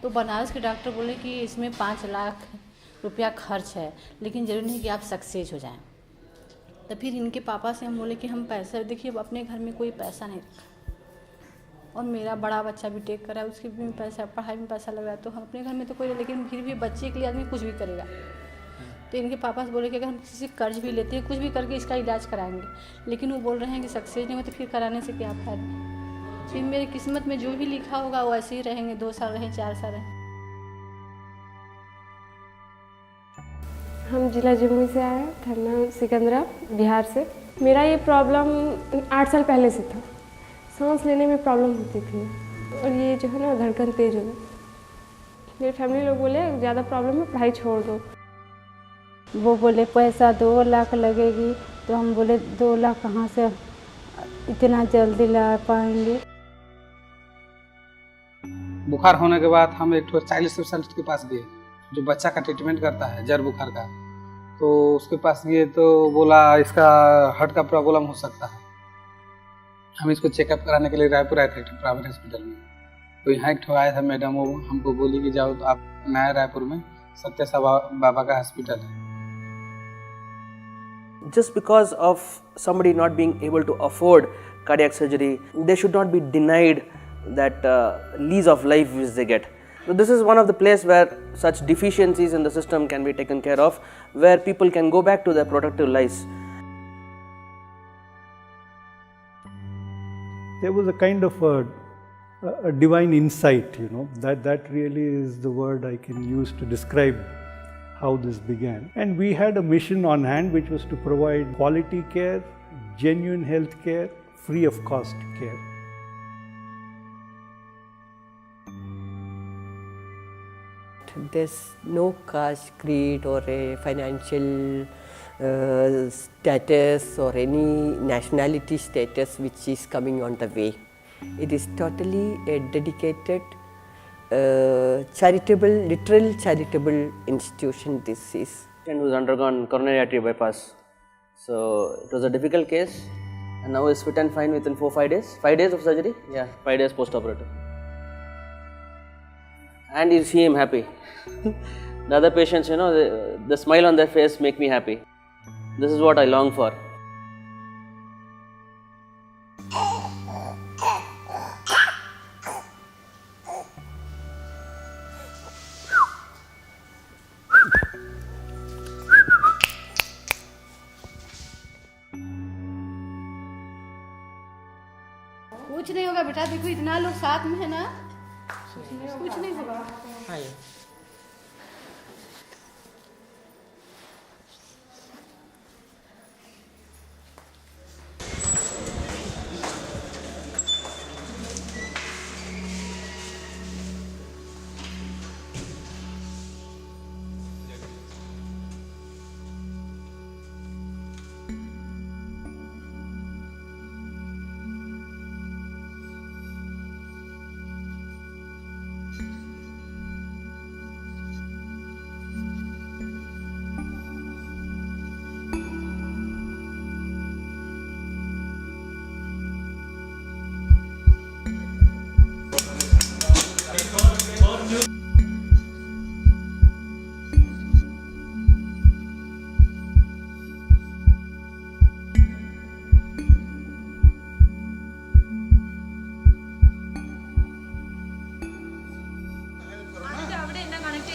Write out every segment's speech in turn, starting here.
तो बनारस के डॉक्टर बोले कि इसमें 5 लाख रुपया खर्च है, लेकिन ज़रूरी नहीं कि आप सक्सेस हो जाएं। तो फिर इनके पापा से हम बोले कि हम पैसा, देखिए अब अपने घर में कोई पैसा नहीं रखा, और मेरा बड़ा बच्चा भी टेक करा है, उसके भी पैसा, पढ़ाई में पैसा लग रहा है, तो हम अपने घर में तो कोई, लेकिन फिर भी बच्चे के लिए आदमी कुछ भी करेगा। तो इनके पापा से बोले कि अगर हम किसी से कर्ज भी लेते हैं, कुछ भी करके इसका इलाज कराएंगे, लेकिन वो बोल रहे हैं कि सक्सेस नहीं हो तो फिर कराने से क्या फायदा। फिर मेरी किस्मत में जो भी लिखा होगा वो ऐसे ही रहेंगे, 2 साल रहें, 4 साल रहें। हम जिला जमुई से आए हैं, थाना सिकंदरा, बिहार से। मेरा ये प्रॉब्लम 8 साल पहले से था। सांस लेने में प्रॉब्लम होती थी, और ये जो है ना धड़कन तेज हो गई। मेरे फैमिली लोग बोले ज़्यादा प्रॉब्लम है, पढ़ाई छोड़ दो। वो बोले पैसा 2 लाख लगेगी, तो हम बोले 2 लाख कहाँ से इतना जल्दी ला पाएंगे। बुखार होने के बाद हम एक चाइल्ड स्पेशलिस्ट के पास गए, जो बच्चा का ट्रीटमेंट करता है जड़ बुखार का। तो उसके पास गए तो बोला इसका हार्ट का प्रॉब्लम हो सकता है। हम इसको चेकअप कराने के लिए रायपुर आए थे प्राइवेट हॉस्पिटल में। तो यहाँ एक आया था मैडम, वो हमको बोली कि जाओ तो आप नया रायपुर में सत्य बाबा का हॉस्पिटल है। Just because of somebody not being able to afford cardiac surgery, they should not be denied that lease of life which they get. So this is one of the place where such deficiencies in the system can be taken care of, where people can go back to their productive lives. There was a kind of a divine insight, you know, that really is the word I can use to describe how this began. And we had a mission on hand, which was to provide quality care, genuine health care, free of cost care. There's no caste, creed, or a financial status or any nationality status which is coming on the way. It is totally a dedicated, charitable, literal charitable institution this is. And who's undergone coronary artery bypass. So it was a difficult case, and now is fit and fine within 4-5 days. 5 days of surgery? Yeah, 5 days post-operative. And you see him happy. The other patients, you know, the smile on their face make me happy. This is what I long for. कुछ नहीं होगा बेटा, देखो इतना लोग साथ में है ना, कुछ नहीं होगा।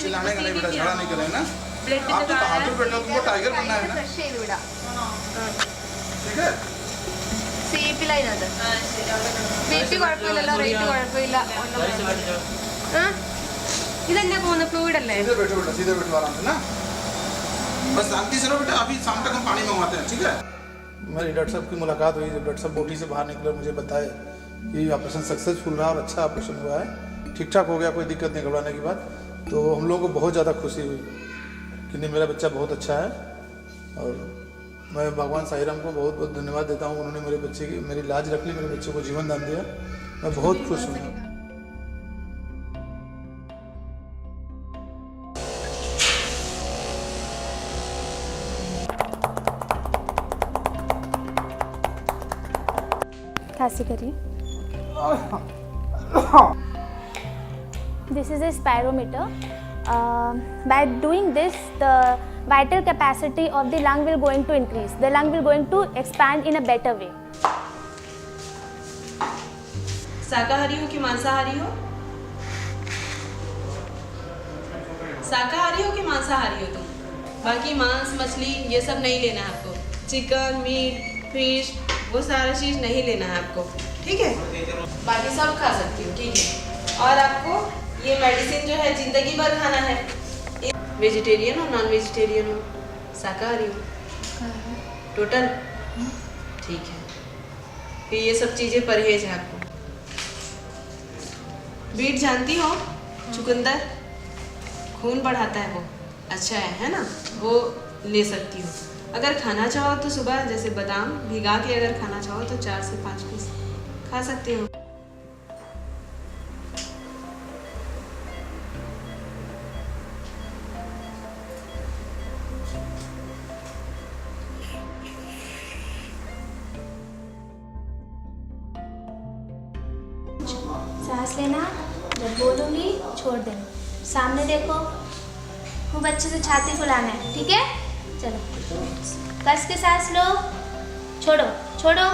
चिल्लाने का नहीं बेटा, झगड़ा नहीं करें ना। आप तो बहादुर बेटा, तुमको टाइगर बनना है ना, ठीक है। सीधे बैठो बेटा, सीधे बैठो आराम से ना, बस शांति से रहो बेटा। अभी शाम तक हम पानी मंगवाते हैं, ठीक है। मेरी डॉक्टर साहब की मुलाकात हुई, जब डॉक्टर साहब बोटी से बाहर निकले, मुझे बताए कि ऑपरेशन सक्सेसफुल रहा और अच्छा ऑपरेशन हुआ है, ठीक ठाक हो गया, कोई दिक्कत नहीं घबराने की बात। तो हम लोगों को बहुत ज़्यादा खुशी हुई कि नहीं, मेरा बच्चा बहुत अच्छा है। और मैं भगवान साईं राम को बहुत बहुत धन्यवाद देता हूँ, उन्होंने मेरे बच्चे की मेरी लाज रख ली, मेरे बच्चे को जीवन दान दिया। मैं बहुत खुश हूँ। खांसी करिए। This is a spirometer. By doing this, the vital capacity of the lung will going to increase. The lung will going to expand in a better way. शाकाहारी हो कि मांसाहारी हो? शाकाहारी हो कि मांसाहारी हो तुम? बाकी मांस मछली ये सब नहीं लेना है आपको. चिकन, मीट, फिश वो सारा चीज़ नहीं लेना है आपको, ठीक है? बाकी सब खा सकती हो, ठीक है? और आपको ये मेडिसिन जो है ज़िंदगी भर खाना है. वेजिटेरियन हो, नॉन वेजिटेरियन हो, शाकाहारी हो? टोटल? ठीक है. फिर ये सब चीज़ें परहेज है आपको. बीट जानती हो? चुकंदर खून बढ़ाता है, वो अच्छा है ना? वो ले सकती हो. अगर खाना चाहो तो सुबह जैसे बादाम भिगा के अगर खाना चाहो तो 4 से 5 पीस खा सकते हो. सांस लेना, जब बोलूँगी छोड़ देना. सामने देखो, खूब अच्छे से छाती फुलाना है, ठीक है? चलो, कस के सांस लो, छोड़ो छोड़ो,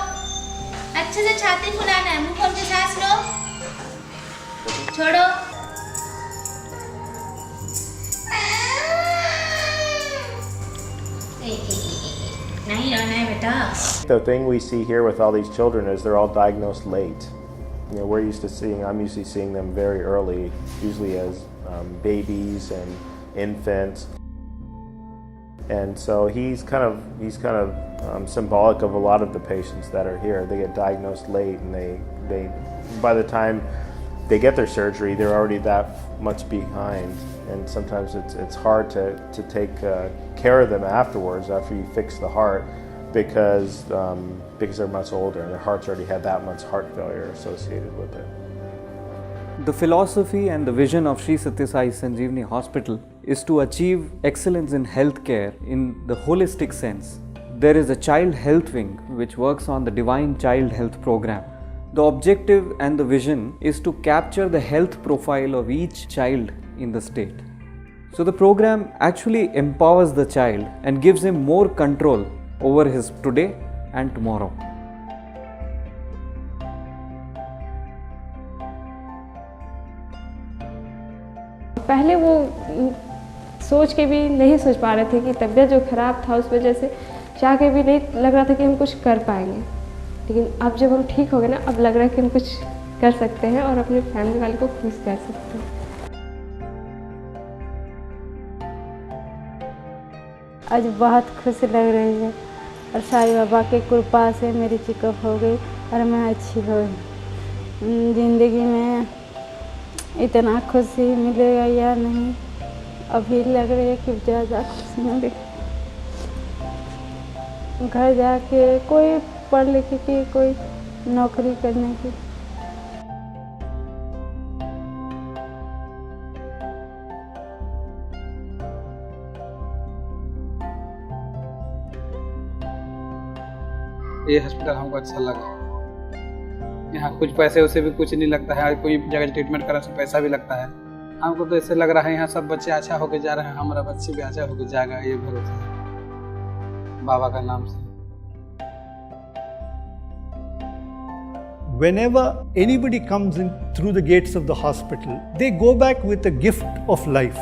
अच्छे से छाती फुलाना है. मुंह खोल के सांस लो, छोड़ो. नहीं रोना है बेटा. The thing we see here with all these children is they're all diagnosed late. You know, I'm usually seeing them very early, usually as babies and infants. And so he's kind of symbolic of a lot of the patients that are here. They get diagnosed late, and they by the time they get their surgery, they're already that much behind. And sometimes it's hard to take care of them afterwards, after you fix the heart, because they're much older and their heart's already had that much heart failure associated with it. The philosophy and the vision of Sri Sathya Sai Sanjeevani Hospital is to achieve excellence in healthcare in the holistic sense. There is a child health wing which works on the Divine Child Health Program. The objective and the vision is to capture the health profile of each child in the state. So the program actually empowers the child and gives him more control over his today and tomorrow. पहले वो सोच के भी नहीं सोच पा रहे थे कि तबीयत जो ख़राब था उस वजह से चाह के भी नहीं लग रहा था कि हम कुछ कर पाएंगे. लेकिन अब जब हम ठीक हो गए ना, अब लग रहा है कि हम कुछ कर सकते हैं और अपने फैमिली वाले को खुश कर सकते हैं. आज बहुत खुश लग रही है और साईं बाबा की कृपा से मेरी चेकअप हो गई और मैं अच्छी हो गई. ज़िंदगी में इतना खुशी मिलेगा या नहीं, अभी लग रही है कि ज़्यादा खुशी मिलेगी. घर जाके कोई पढ़ लिख के कोई नौकरी करने की. ये हॉस्पिटल हमको अच्छा लगा. यहाँ कुछ पैसे उसे भी कुछ नहीं लगता है. कोई जगह ट्रीटमेंट करा तो पैसा भी लगता है. हमको तो ऐसे लग रहा है यहाँ सब बच्चे अच्छा होके जा रहे हैं. हमारा बच्चे भी अच्छा होके जाएगा, ये भरोसा है बाबा का नाम से. Whenever anybody comes in through the gates of the hospital, they go back with a gift of life,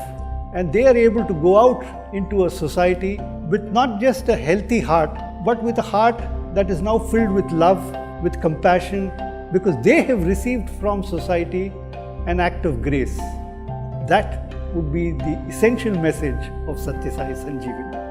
and they are able to go out into a society with not just a healthy heart, but with a heart that is now filled with love, with compassion, because they have received from society an act of grace. That would be the essential message of Sathya Sai Sanjeevani.